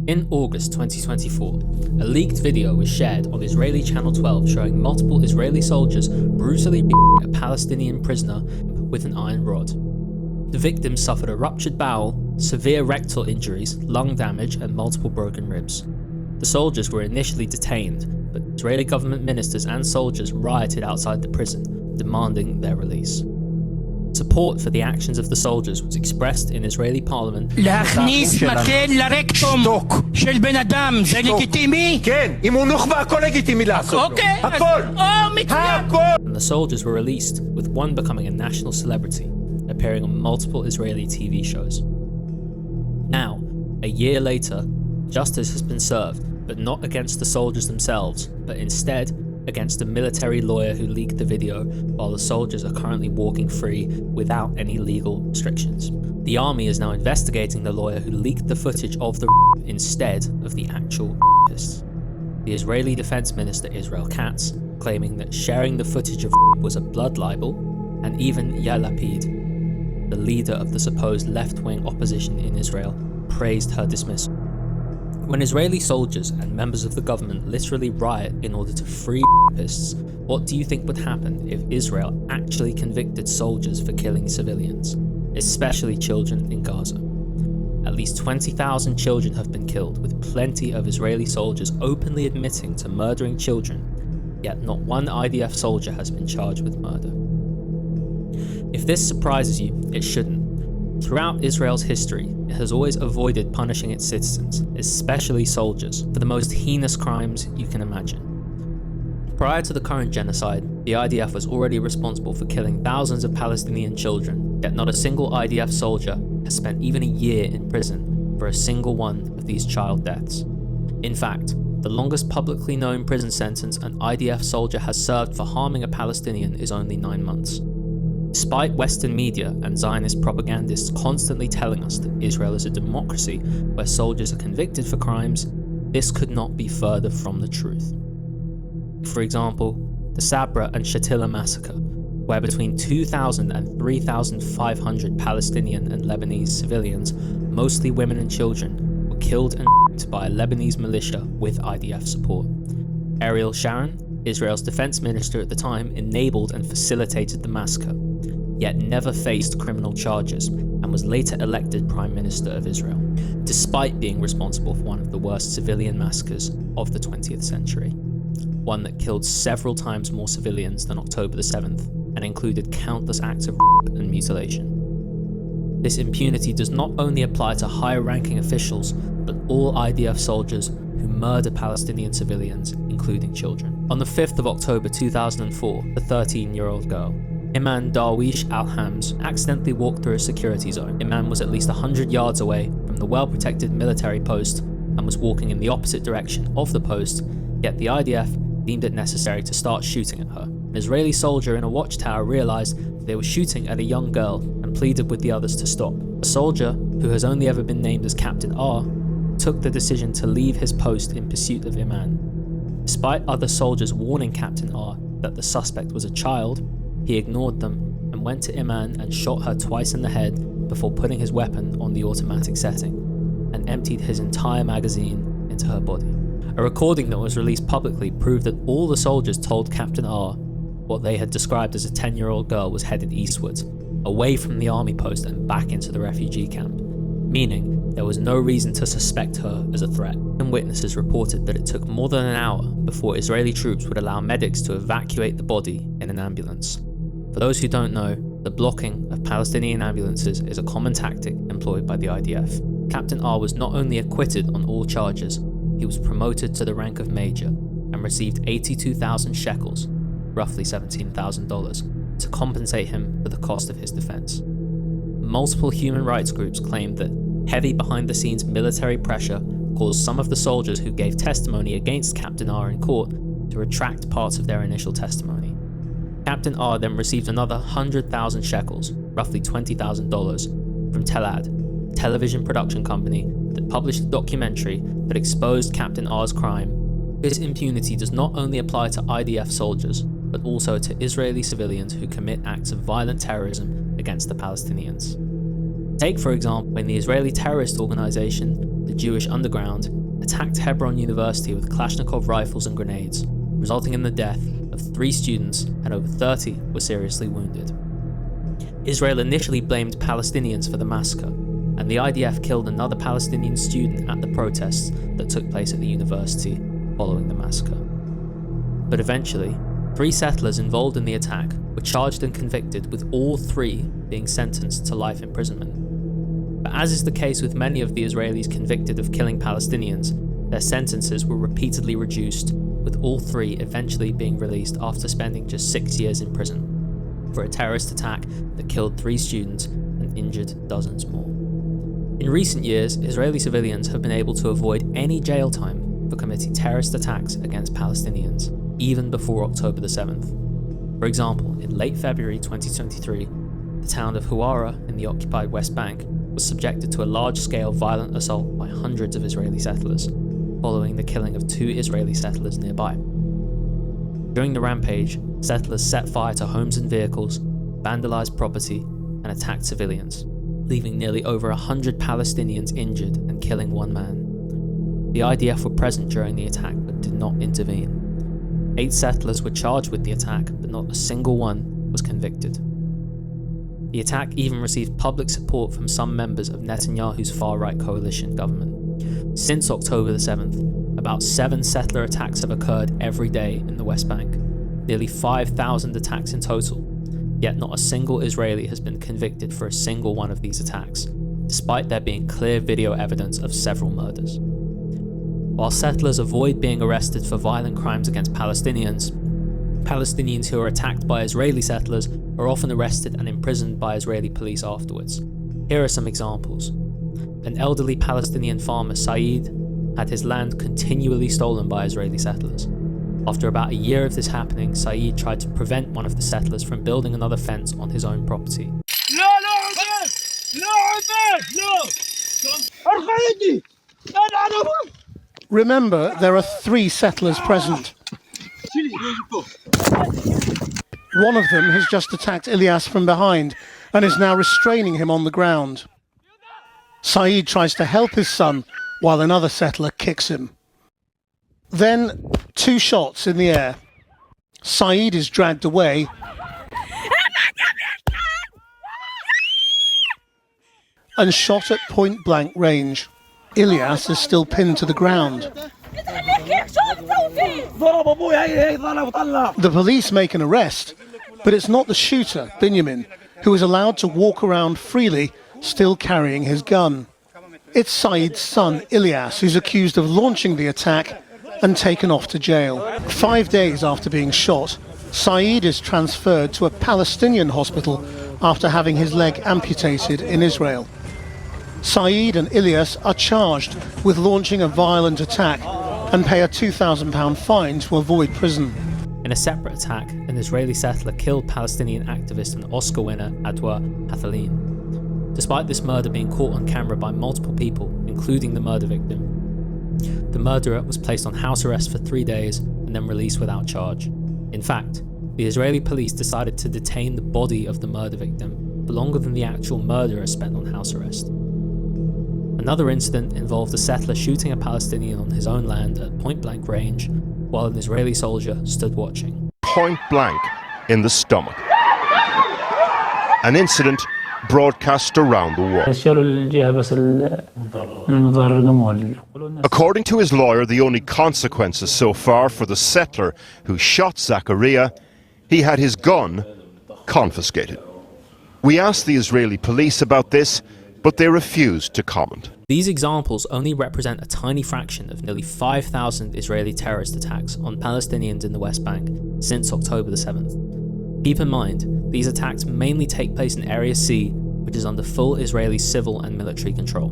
In August 2024, a leaked video was shared on Israeli Channel 12 showing multiple Israeli soldiers brutally beating a Palestinian prisoner with an iron rod. The victim suffered a ruptured bowel, severe rectal injuries, lung damage, and multiple broken ribs. The soldiers were initially detained, but Israeli government ministers and soldiers rioted outside the prison, demanding their release. Support for the actions of the soldiers was expressed in Israeli parliament. להכניס מקל לרקטום של בן אדם זה לגיטימי? כן, אם הוא נוח'בה הכל לגיטימי לעשות לו. אוקיי, הכל! הכל! And the soldiers were released, with one becoming a national celebrity, appearing on multiple Israeli TV shows. Now, a year later, justice has been served, but not against the soldiers themselves, but instead against a military lawyer who leaked the video, while the soldiers are currently walking free without any legal restrictions. The army is now investigating the lawyer who leaked the footage of the instead of the actual rapists. The Israeli Defense Minister Israel Katz claiming that sharing the footage of was a blood libel, and even Yair Lapid, the leader of the supposed left-wing opposition in Israel, praised her dismissal. When Israeli soldiers and members of the government literally riot in order to free rapists, what do you think would happen if Israel actually convicted soldiers for killing civilians, especially children in Gaza? At least 20,000 children have been killed, with plenty of Israeli soldiers openly admitting to murdering children, yet not one IDF soldier has been charged with murder. If this surprises you, it shouldn't. Throughout Israel's history, it has always avoided punishing its citizens, especially soldiers, for the most heinous crimes you can imagine. Prior to the current genocide, the IDF was already responsible for killing thousands of Palestinian children, yet not a single IDF soldier has spent even a year in prison for a single one of these child deaths. In fact, the longest publicly known prison sentence an IDF soldier has served for harming a Palestinian is only 9 months. Despite Western media and Zionist propagandists constantly telling us that Israel is a democracy where soldiers are convicted for crimes, this could not be further from the truth. For example, the Sabra and Shatila massacre, where between 2,000 and 3,500 Palestinian and Lebanese civilians, mostly women and children, were killed and raped by a Lebanese militia with IDF support. Ariel Sharon, Israel's defense minister at the time, enabled and facilitated the massacre, yet never faced criminal charges and was later elected Prime Minister of Israel, despite being responsible for one of the worst civilian massacres of the 20th century, one that killed several times more civilians than October the 7th and included countless acts of rape and mutilation. This impunity does not only apply to higher-ranking officials, but all IDF soldiers who murder Palestinian civilians, including children. On the 5th of October 2004, a 13-year-old girl, Iman Darwish Al-Hams, accidentally walked through a security zone. Iman was at least 100 yards away from the well-protected military post and was walking in the opposite direction of the post, yet the IDF deemed it necessary to start shooting at her. An Israeli soldier in a watchtower realized that they were shooting at a young girl and pleaded with the others to stop. A soldier, who has only ever been named as Captain R, took the decision to leave his post in pursuit of Iman. Despite other soldiers warning Captain R that the suspect was a child, he ignored them and went to Iman and shot her twice in the head before putting his weapon on the automatic setting and emptied his entire magazine into her body. A recording that was released publicly proved that all the soldiers told Captain R what they had described as a 10-year-old girl was headed eastwards, away from the army post and back into the refugee camp, meaning there was no reason to suspect her as a threat. And witnesses reported that it took more than an hour before Israeli troops would allow medics to evacuate the body in an ambulance. For those who don't know, the blocking of Palestinian ambulances is a common tactic employed by the IDF. Captain R was not only acquitted on all charges, he was promoted to the rank of major and received 82,000 shekels, roughly $17,000, to compensate him for the cost of his defense. Multiple human rights groups claimed that heavy behind-the-scenes military pressure caused some of the soldiers who gave testimony against Captain R in court to retract parts of their initial testimony. Captain R then received another 100,000 shekels, roughly $20,000, from Telad, a television production company that published a documentary that exposed Captain R's crime. This impunity does not only apply to IDF soldiers, but also to Israeli civilians who commit acts of violent terrorism against the Palestinians. Take, for example, when the Israeli terrorist organization, the the Jewish underground, attacked Hebron University with Kalashnikov rifles and grenades, resulting in the death of 3 students and over 30 were seriously wounded. Israel initially blamed Palestinians for the massacre, and the IDF killed another Palestinian student at the protests that took place at the university following the massacre. But eventually, 3 settlers involved in the attack were charged and convicted, with all 3 being sentenced to life imprisonment. But as is the case with many of the Israelis convicted of killing Palestinians, their sentences were repeatedly reduced, with all 3 eventually being released after spending just 6 years in prison for a terrorist attack that killed 3 students and injured dozens more. In recent years, Israeli civilians have been able to avoid any jail time for committing terrorist attacks against Palestinians, even before October the 7th. For example, in late February 2023, the town of Huwara in the occupied West Bank was subjected to a large-scale violent assault by hundreds of Israeli settlers, following the killing of 2 Israeli settlers nearby. During the rampage, settlers set fire to homes and vehicles, vandalized property, and attacked civilians, leaving nearly over 100 Palestinians injured and killing 1 man. The IDF were present during the attack but did not intervene. 8 settlers were charged with the attack, but not a single one was convicted. The attack even received public support from some members of Netanyahu's far-right coalition government. Since October the 7th, about 7 settler attacks have occurred every day in the West Bank, nearly 5,000 attacks in total, yet not a single Israeli has been convicted for a single one of these attacks, despite there being clear video evidence of several murders. While settlers avoid being arrested for violent crimes against Palestinians who are attacked by Israeli settlers are often arrested and imprisoned by Israeli police afterwards. Here are some examples. An elderly Palestinian farmer, Saeed, had his land continually stolen by Israeli settlers. After about a year of this happening, Saeed tried to prevent one of the settlers from building another fence on his own property. Remember, there are 3 settlers present. One of them has just attacked Ilyas from behind and is now restraining him on the ground. Saeed tries to help his son while another settler kicks him. Then 2 shots in the air. Saeed is dragged away and shot at point-blank range. Ilyas is still pinned to the ground. The police make an arrest, but it's not the shooter, Binyamin, who is allowed to walk around freely, still carrying his gun. It's Saeed's son, Ilyas, who's accused of launching the attack and taken off to jail. 5 days after being shot, Saeed is transferred to a Palestinian hospital after having his leg amputated in Israel. Saeed and Ilyas are charged with launching a violent attack and pay a £2,000 fine to avoid prison. In a separate attack, an Israeli settler killed Palestinian activist and Oscar winner Adwa Hathalin. Despite this murder being caught on camera by multiple people, including the murder victim, the murderer was placed on house arrest for 3 days and then released without charge. In fact, the Israeli police decided to detain the body of the murder victim for longer than the actual murderer spent on house arrest. Another incident involved a settler shooting a Palestinian on his own land at point-blank range, while an Israeli soldier stood watching. Point blank in the stomach. An incident broadcast around the world. According to his lawyer, the only consequences so far for the settler who shot Zakaria, he had his gun confiscated. We asked the Israeli police about this, but they refused to comment. These examples only represent a tiny fraction of nearly 5,000 Israeli terrorist attacks on Palestinians in the West Bank since October the 7th. Keep in mind, these attacks mainly take place in Area C, which is under full Israeli civil and military control.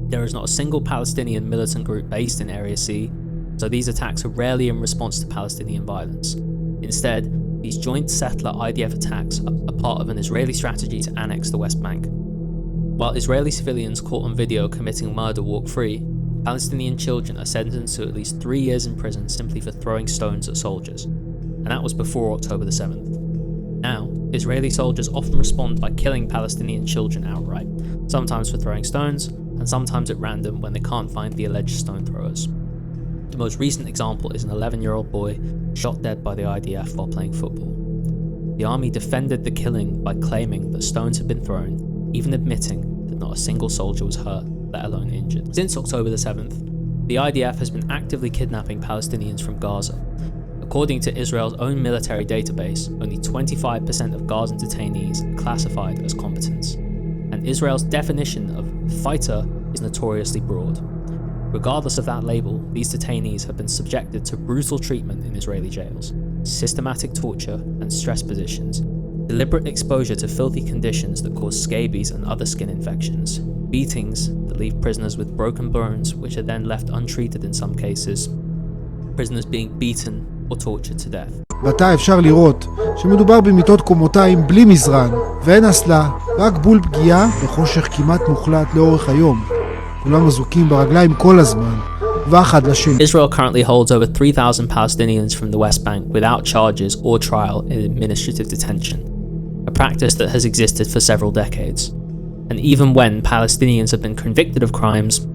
There is not a single Palestinian militant group based in Area C, so these attacks are rarely in response to Palestinian violence. Instead, these joint settler IDF attacks are part of an Israeli strategy to annex the West Bank. While Israeli civilians caught on video committing murder walk free, Palestinian children are sentenced to at least 3 years in prison simply for throwing stones at soldiers. And that was before October the 7th. Now, Israeli soldiers often respond by killing Palestinian children outright, sometimes for throwing stones, and sometimes at random when they can't find the alleged stone throwers. The most recent example is an 11-year-old boy shot dead by the IDF while playing football. The army defended the killing by claiming that stones had been thrown, even admitting that not a single soldier was hurt, let alone injured. Since October the 7th, the IDF has been actively kidnapping Palestinians from Gaza. According to Israel's own military database, only 25% of Gazan detainees are classified as combatants, and Israel's definition of fighter is notoriously broad. Regardless of that label, these detainees have been subjected to brutal treatment in Israeli jails, systematic torture and stress positions, deliberate exposure to filthy conditions that cause scabies and other skin infections, beatings that leave prisoners with broken bones which are then left untreated in some cases, prisoners being beaten or tortured to death. בתא אפשר לראות שמדובר במיטות קומותיים בלי מזרן ואין אסלה, רק בול פגיעה בחושך כמעט מוחלט לאורך היום. כולם מזוקים ברגליים כל הזמן, ואחד לשני. Israel currently holds over 3,000 Palestinians from the West Bank without charges or trial in administrative detention, a practice that has existed for several decades. And even when Palestinians have been convicted of crimes,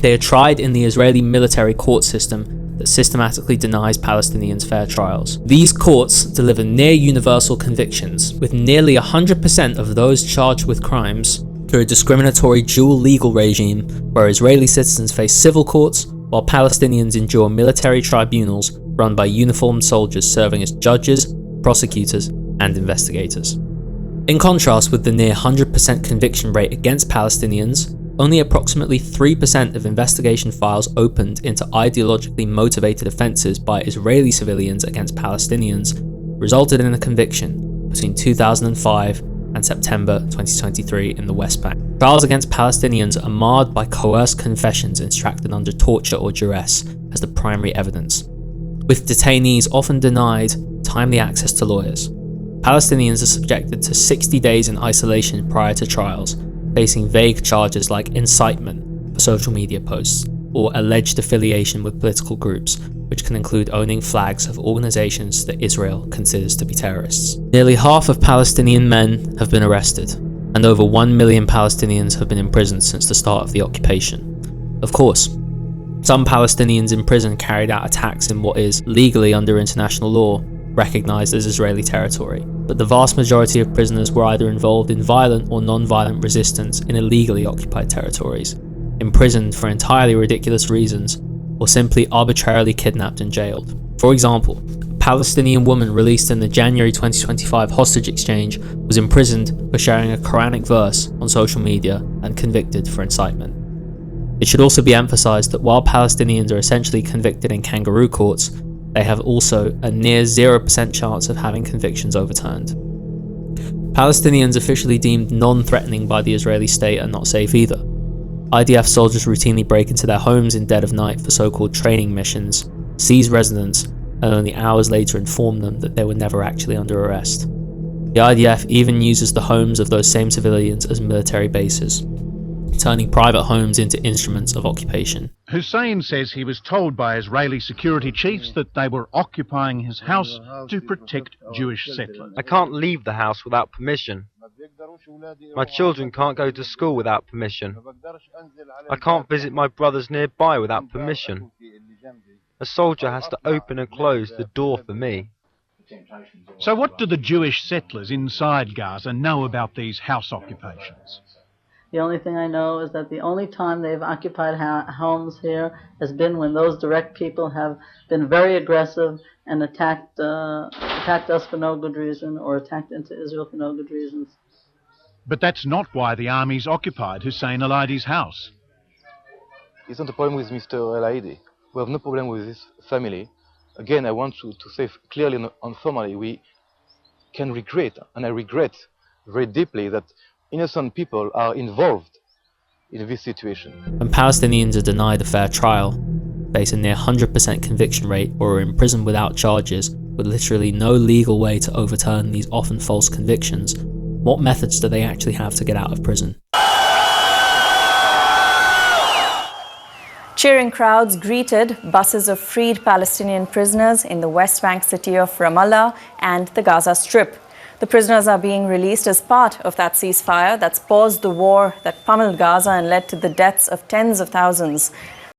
they are tried in the Israeli military court system that systematically denies Palestinians fair trials. These courts deliver near-universal convictions, with nearly 100% of those charged with crimes through a discriminatory dual legal regime where Israeli citizens face civil courts while Palestinians endure military tribunals run by uniformed soldiers serving as judges, prosecutors, and investigators. In contrast with the near 100% conviction rate against Palestinians, only approximately 3% of investigation files opened into ideologically motivated offences by Israeli civilians against Palestinians resulted in a conviction between 2005 and September 2023 in the West Bank. Trials against Palestinians are marred by coerced confessions extracted under torture or duress as the primary evidence, with detainees often denied timely access to lawyers. Palestinians are subjected to 60 days in isolation prior to trials, facing vague charges like incitement for social media posts or alleged affiliation with political groups, which can include owning flags of organizations that Israel considers to be terrorists. Nearly half of Palestinian men have been arrested, and over 1 million Palestinians have been imprisoned since the start of the occupation. Of course, some Palestinians in prison carried out attacks in what is, legally under international law, recognized as Israeli territory, but the vast majority of prisoners were either involved in violent or non-violent resistance in illegally occupied territories, imprisoned for entirely ridiculous reasons, or simply arbitrarily kidnapped and jailed. For example, a Palestinian woman released in the January 2025 hostage exchange was imprisoned for sharing a Quranic verse on social media and convicted for incitement. It should also be emphasized that while Palestinians are essentially convicted in kangaroo courts, they have also a near 0% chance of having convictions overturned. Palestinians officially deemed non-threatening by the Israeli state are not safe either. IDF soldiers routinely break into their homes in dead of night for so-called training missions, seize residents, and only hours later inform them that they were never actually under arrest. The IDF even uses the homes of those same civilians as military bases, turning private homes into instruments of occupation. Hussein says he was told by Israeli security chiefs that they were occupying his house to protect Jewish settlers. I can't leave the house without permission. My children can't go to school without permission. I can't visit my brothers nearby without permission. A soldier has to open and close the door for me. So what do the Jewish settlers inside Gaza know about these house occupations? The only thing I know is that the only time they've occupied homes here has been when those direct people have been very aggressive and attacked us for no good reason, or attacked into Israel for no good reasons. But that's not why the armies occupied Hussein al-Aidi's house. It's not a problem with Mr. al-Aidi. We have no problem with his family. Again, I want to say clearly and formally, we can regret, and I regret very deeply, that innocent people are involved in this situation. When Palestinians are denied a fair trial, face a near 100% conviction rate, or are imprisoned without charges, with literally no legal way to overturn these often false convictions, what methods do they actually have to get out of prison? Cheering crowds greeted buses of freed Palestinian prisoners in the West Bank city of Ramallah and the Gaza Strip. The prisoners are being released as part of that ceasefire that's paused the war that pummeled Gaza and led to the deaths of tens of thousands.